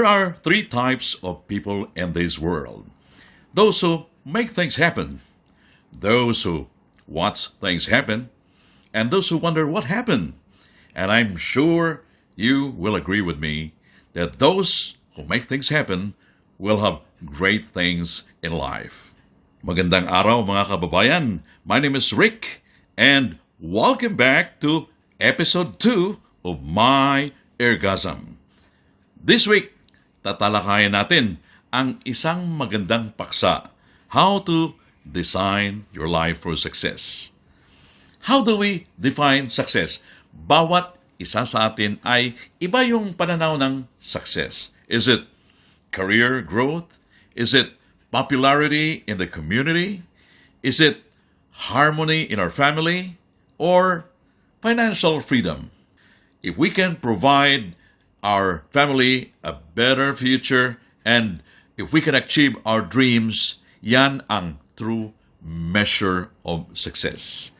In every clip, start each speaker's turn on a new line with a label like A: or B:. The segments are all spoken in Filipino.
A: There are three types of people in this world: those who make things happen, those who watch things happen, and those who wonder what happened. And I'm sure you will agree with me that those who make things happen will have great things in life. Magandang araw mga kababayan. My name is Rick and welcome back to episode 2 of my Eargasm. This week, tatalakayin natin ang isang magandang paksa: how to design your life for success. How do we define success? Bawat isa sa atin ay iba yung pananaw ng success. Is it career growth? Is it popularity in the community? Is it harmony in our family? Or financial freedom? If we can provide our family a better future and if we can achieve our dreams, yan ang true measure of success.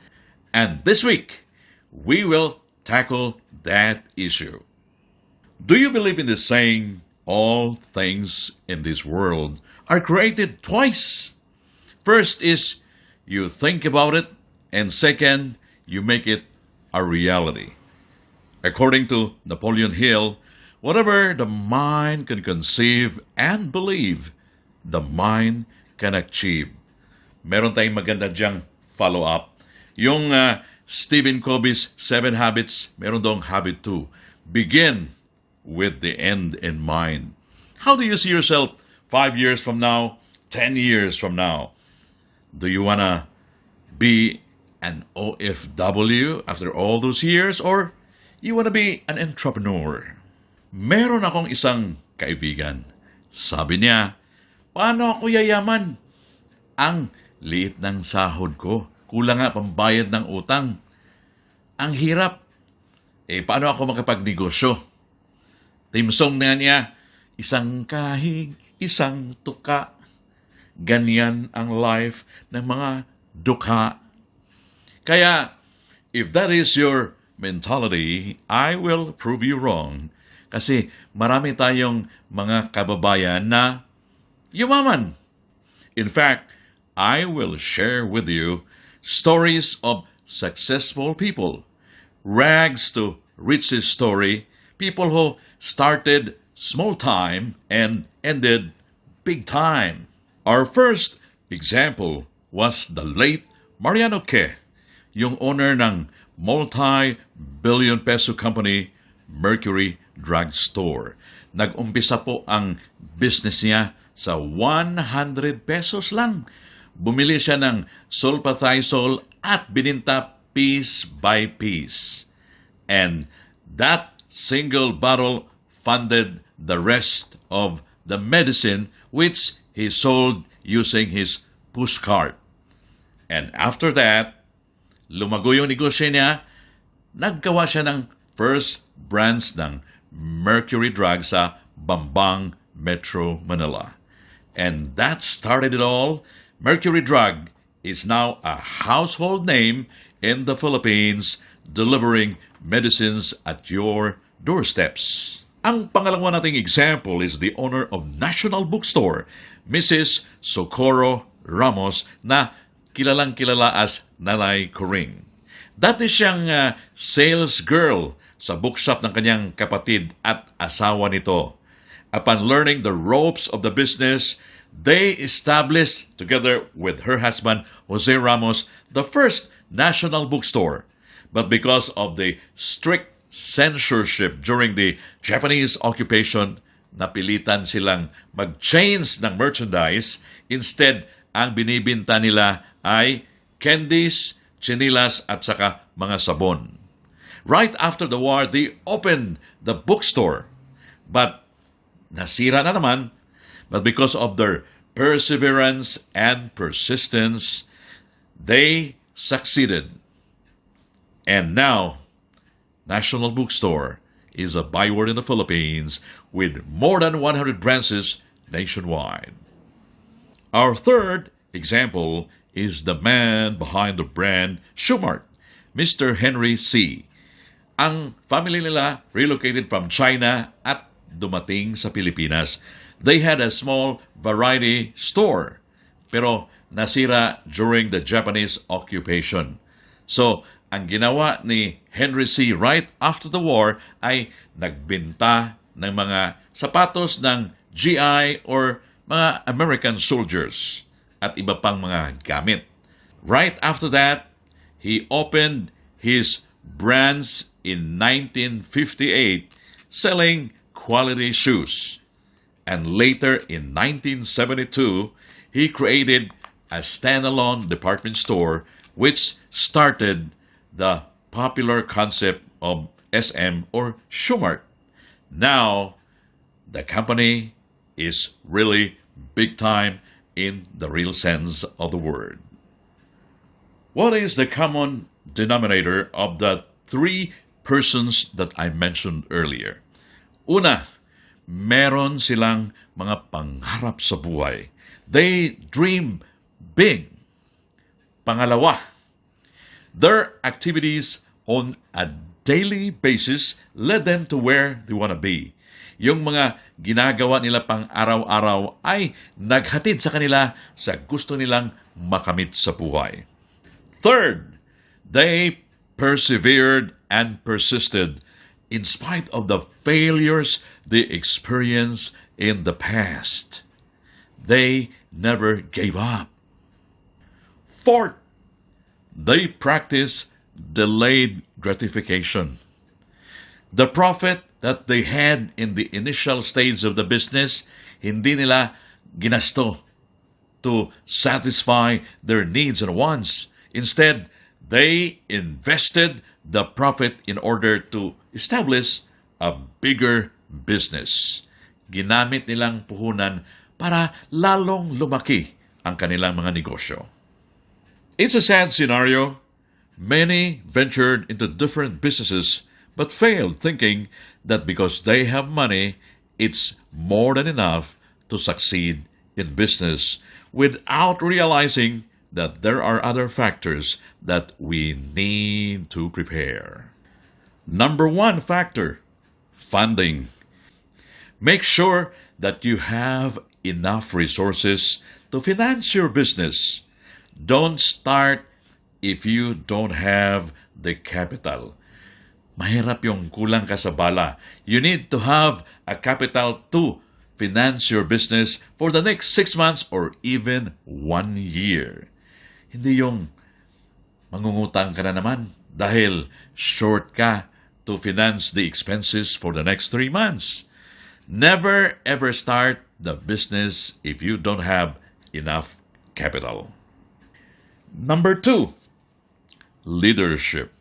A: And this week, we will tackle that issue. Do you believe in the saying, all things in this world are created twice? First is you think about it, and second, you make it a reality. According to Napoleon Hill, whatever the mind can conceive and believe, the mind can achieve. Meron tayong maganda diyang follow-up. Yung Stephen Covey's 7 Habits, meron dong habit 2. Begin with the end in mind. How do you see yourself 5 years from now, 10 years from now? Do you wanna be an OFW after all those years, or you wanna be an entrepreneur? Meron akong isang kaibigan. Sabi niya, paano ako yayaman? Ang liit ng sahod ko. Kulang nga pambayad ng utang. Ang hirap. Paano ako makapagnegosyo? Timsong na niya, isang kahig, isang tuka. Ganyan ang life ng mga dukha. Kaya, if that is your mentality, I will prove you wrong. Kasi marami tayong mga kababayan na yumaman. In fact, I will share with you stories of successful people. Rags to riches story, people who started small time and ended big time. Our first example was the late Mariano Ke, yung owner ng multi-billion peso company Mercury Drug Store. Nag-umpisa po ang business niya sa 100 pesos lang. Bumili siya ng sulfathizol at bininta piece by piece. And that single bottle funded the rest of the medicine which he sold using his push cart. And after that, lumago yung negosyo niya. Naggawa siya ng first branch ng Mercury Drug sa Bambang, Metro Manila. And that started it all. Mercury Drug is now a household name in the Philippines, delivering medicines at your doorsteps. Ang pangalawa nating example is the owner of National Bookstore, Mrs. Socorro Ramos, na kilalang-kilala as Nanay Coring. Dati siyang sales girl sa bookshop ng kanyang kapatid at asawa nito. Upon learning the ropes of the business, they established, together with her husband, Jose Ramos, the first national bookstore. But because of the strict censorship during the Japanese occupation, napilitan silang mag-change ng merchandise. Instead, ang binibinta nila ay candies, chinilas at saka mga sabon. Right after the war, they opened the bookstore. But nasira na naman. But because of their perseverance and persistence, they succeeded. And now, National Bookstore is a byword in the Philippines with more than 100 branches nationwide. Our third example is the man behind the brand Shoemart, Mr. Henry C. Ang family nila relocated from China at dumating sa Pilipinas. They had a small variety store, pero nasira during the Japanese occupation. So, ang ginawa ni Henry C. right after the war ay nagbenta ng mga sapatos ng GI or mga American soldiers at iba pang mga gamit. Right after that, he opened his brands in 1958 selling quality shoes. And later in 1972, he created a standalone department store which started the popular concept of SM or Schumart. Now, the company is really big time in the real sense of the word. What is the common denominator of the three persons that I mentioned earlier? Una, meron silang mga pangarap sa buhay. They dream big. Pangalawa, their activities on a daily basis led them to where they want to be. Yung mga ginagawa nila pang araw-araw ay naghatid sa kanila sa gusto nilang makamit sa buhay. Third, they persevered and persisted in spite of the failures they experienced in the past. They never gave up. Fourth, they practiced delayed gratification. The profit that they had in the initial stage of the business, hindi nila ginasto to satisfy their needs and wants. Instead, they invested the profit in order to establish a bigger business. Ginamit nilang puhunan para lalong lumaki ang kanilang mga negosyo. It's a sad scenario. Many ventured into different businesses but failed, thinking that because they have money, it's more than enough to succeed in business without realizing that there are other factors that we need to prepare. Number one factor, funding. Make sure that you have enough resources to finance your business. Don't start if you don't have the capital. Mahirap yung kulang ka sa bala. You need to have a capital to finance your business for the next 6 months or even 1 year. Hindi yung mangungutang ka na naman dahil short ka to finance the expenses for the next 3 months. Never ever start the business if you don't have enough capital. Number 2, leadership.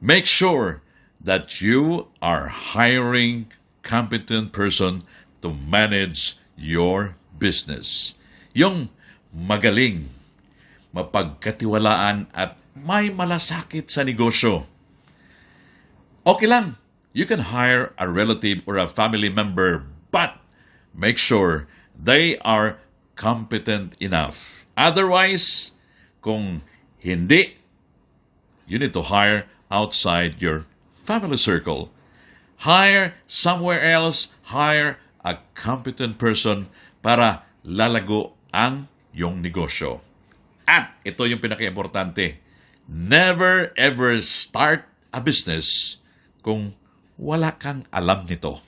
A: Make sure that you are hiring competent person to manage your business. Yung magaling, mapagkatiwalaan at may malasakit sa negosyo. Okay lang, you can hire a relative or a family member, but make sure they are competent enough. Otherwise, kung hindi, you need to hire outside your family circle. Hire somewhere else, hire a competent person para lalago ang iyong negosyo. At ito yung pinaka-importante, never ever start a business kung wala kang alam nito.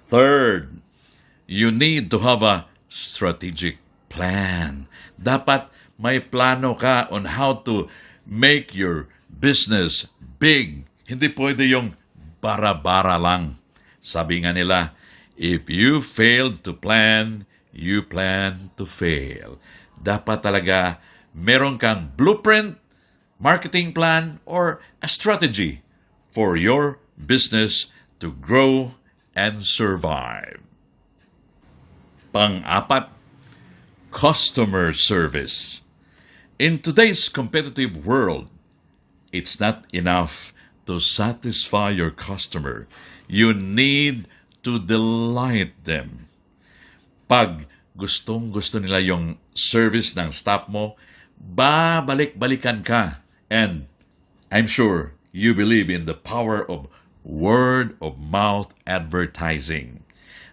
A: Third, you need to have a strategic plan. Dapat may plano ka on how to make your business big. Hindi pwede yung bara-bara lang. Sabi nga nila, if you failed to plan, you plan to fail. Dapat talaga meron kang blueprint, marketing plan, or a strategy for your business to grow and survive. Pang-apat, customer service. In today's competitive world, it's not enough to satisfy your customer. You need to delight them. Pag gustong-gusto nila yung service ng staff mo, babalik-balikan ka. And I'm sure you believe in the power of word of mouth advertising.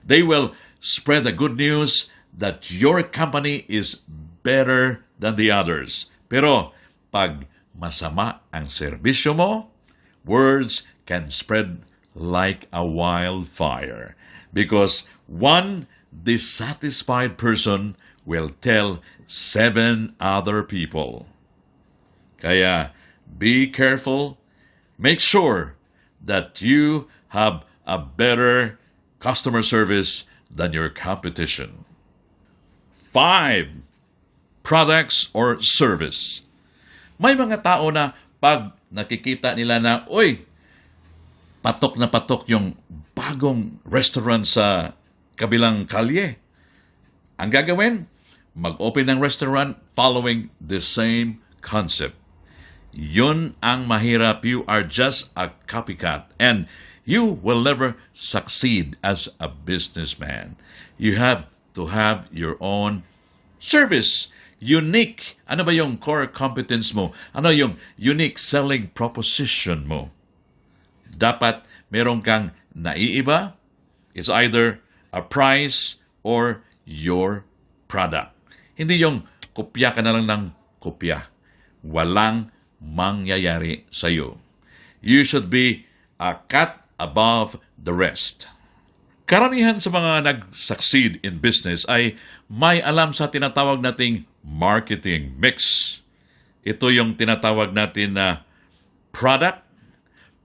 A: They will spread the good news that your company is better than the others. Pero pag masama ang serbisyo mo, words can spread like a wildfire because one dissatisfied person will tell seven other people. Kaya be careful. Make sure that you have a better customer service than your competition. 5. Products or service. May mga tao na pag nakikita nila na, uy, patok na patok yung bagong restaurant sa kabilang kalye. Ang gagawin, mag-open ng restaurant following the same concept. Yun ang mahirap. You are just a copycat and you will never succeed as a businessman. You have to have your own service. Unique. Ano ba yung core competence mo? Ano yung unique selling proposition mo? Dapat meron kang naiiba. It's either a price or your product. Hindi yung kopya ka na lang ng kopya. Walang mangyayari sa'yo. You should be a cut above the rest. Karamihan sa mga nag-succeed in business ay may alam sa tinatawag nating marketing mix. Ito yung tinatawag natin na product,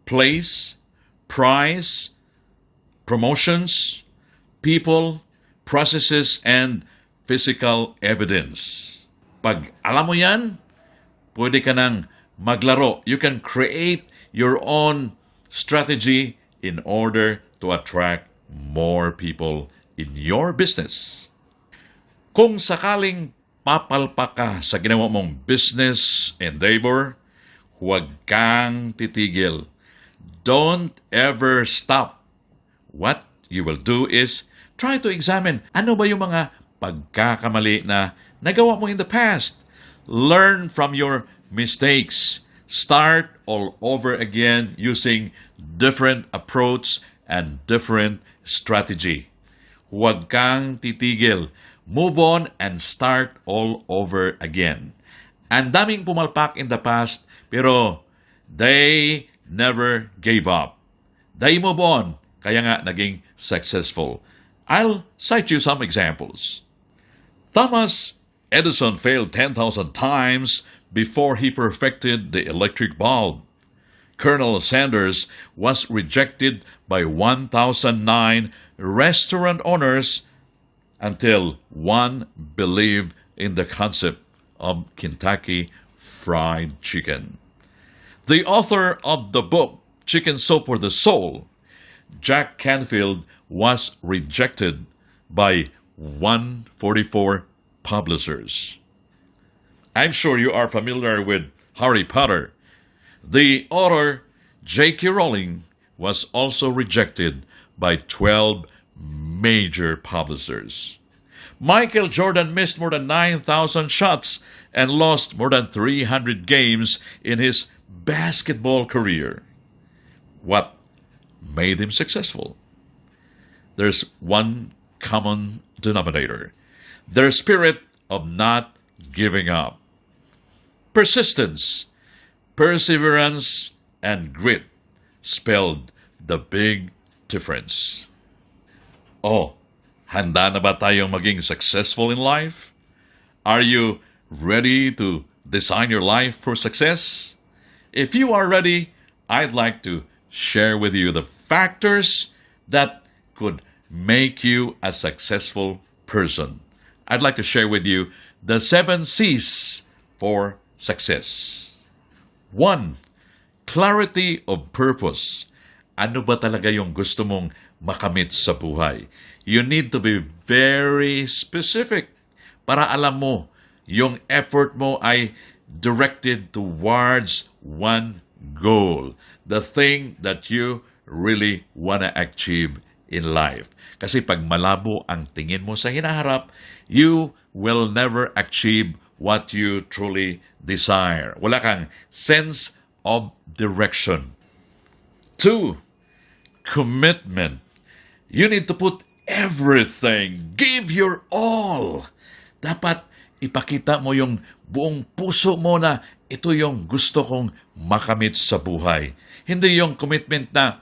A: place, price, promotions, people, processes, and physical evidence. Pag alam mo yan, pwede ka nang maglaro. You can create your own strategy in order to attract more people in your business. Kung sakaling papalpak ka sa ginawa mong business endeavor, huwag kang titigil. Don't ever stop. What you will do is try to examine ano ba yung mga pagkakamali na nagawa mo in the past. Learn from your mistakes. Start all over again using different approach and different strategy. Huwag kang titigil. Move on and start all over again. Ang daming pumalpak in the past, pero they never gave up. They move on, kaya nga naging successful. I'll cite you some examples. Thomas Edison failed 10,000 times before he perfected the electric bulb. Colonel Sanders was rejected by 1,009 restaurant owners until one believed in the concept of Kentucky Fried Chicken. The author of the book Chicken Soup for the Soul, Jack Canfield, was rejected by 144 publishers. I'm sure you are familiar with Harry Potter. The author, J.K. Rowling, was also rejected by 12 major publishers. Michael Jordan missed more than 9,000 shots and lost more than 300 games in his basketball career. What made him successful? There's one common denominator: their spirit of not giving up. Persistence, perseverance, and grit spelled the big difference. Oh, handa na ba tayong maging successful in life? Are you ready to design your life for success? If you are ready, I'd like to share with you the factors that could make you a successful person. I'd like to share with you the 7 C's for success. 1. Clarity of purpose. Ano ba talaga yung gusto mong makamit sa buhay? You need to be very specific para alam mo yung effort mo ay directed towards one goal. The thing that you really wanna achieve in life. Kasi pag malabo ang tingin mo sa hinaharap, you will never achieve what you truly desire. Wala kang sense of direction. 2. commitment. You need to put everything. Give your all. Dapat ipakita mo yung buong puso mo na ito yung gusto kong makamit sa buhay. Hindi yung commitment na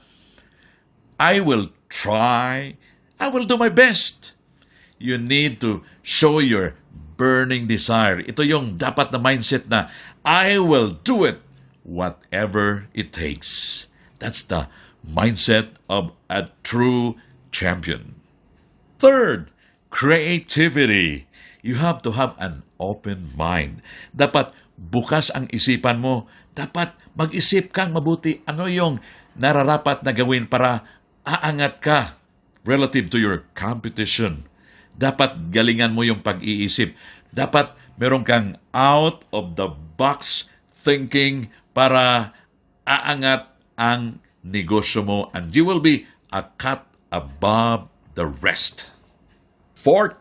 A: I will try, I will do my best. You need to show your burning desire. Ito yung dapat na mindset na I will do it whatever it takes. That's the mindset of a true champion. Third, creativity. You have to have an open mind. Dapat bukas ang isipan mo. Dapat mag-isip kang mabuti ano yung nararapat na gawin para aangat ka relative to your competition. Dapat galingan mo yung pag-iisip. Dapat meron kang out of the box thinking para aangat ang negosyo mo and you will be a cut above the rest. Fourth,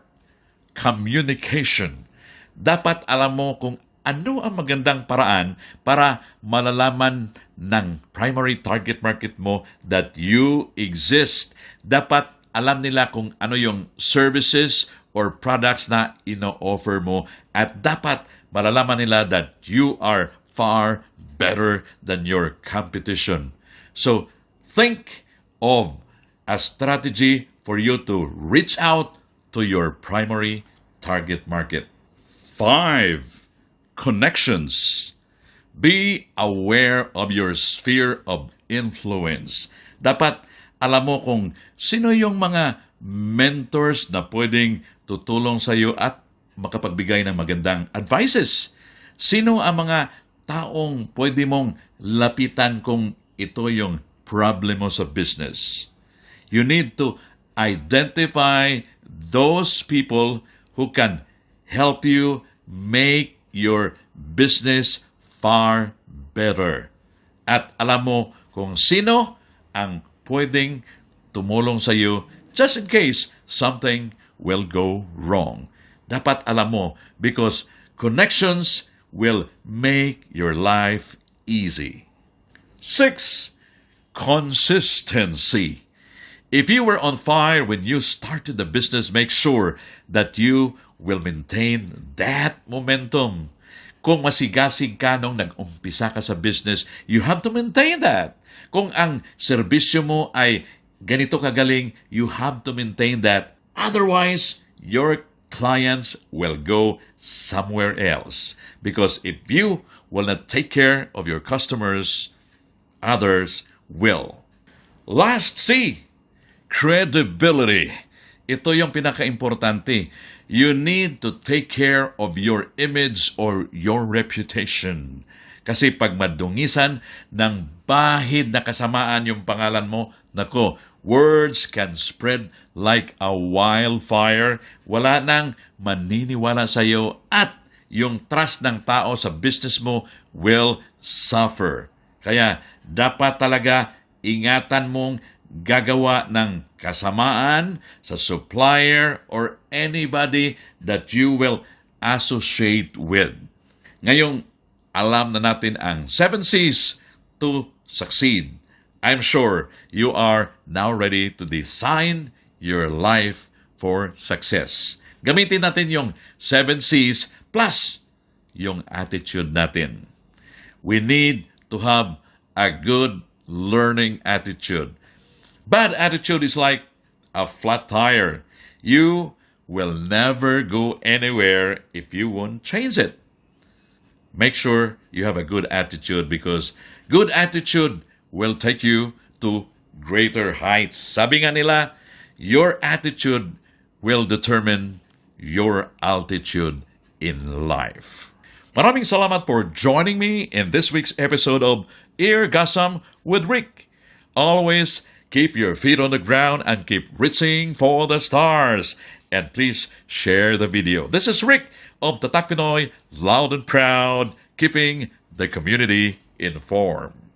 A: communication. Dapat alam mo kung ano ang magandang paraan para malalaman ng primary target market mo that you exist. Dapat alam nila kung ano yung services or products na ino-offer mo at dapat malalaman nila that you are far better than your competition. So, think of a strategy for you to reach out to your primary target market. 5. Connections. Be aware of your sphere of influence. Dapat alam mo kung sino yung mga mentors na pwedeng tutulong sa iyo at makapagbigay ng magandang advices. Sino ang mga taong pwede mong lapitan kung ito yung problem mo sa business. You need to identify those people who can help you make your business far better. At alam mo kung sino ang pwedeng tumulong sa iyo just in case something will go wrong. Dapat alam mo because connections will make your life easy. 6. Consistency. If you were on fire when you started the business, make sure that you will maintain that momentum. Kung masigasig ka nung nag-umpisa ka sa business, you have to maintain that. Kung ang serbisyo mo ay ganito kagaling, you have to maintain that. Otherwise, your clients will go somewhere else. Because if you will not take care of your customers, others will. Last C, credibility. Ito yung pinaka-importante. You need to take care of your image or your reputation. Kasi pag madungisan ng bahid na kasamaan yung pangalan mo, nako, words can spread like a wildfire. Wala nang maniniwala sa iyo at yung trust ng tao sa business mo will suffer. Kaya dapat talaga ingatan mong gagawa ng kasamaan sa supplier or anybody that you will associate with. Ngayong alam na natin ang 7 C's to succeed. I'm sure you are now ready to design your life for success. Gamitin natin yung 7 C's plus yung attitude natin. We need to have a good learning attitude. Bad attitude is like a flat tire. You will never go anywhere if you won't change it. Make sure you have a good attitude because good attitude will take you to greater heights. Sabi nga nila, your attitude will determine your altitude in life. Maraming salamat for joining me in this week's episode of Eargasm with Rick. Always keep your feet on the ground and keep reaching for the stars. And please share the video. This is Rick of Tatak Pinoy, loud and proud, keeping the community informed.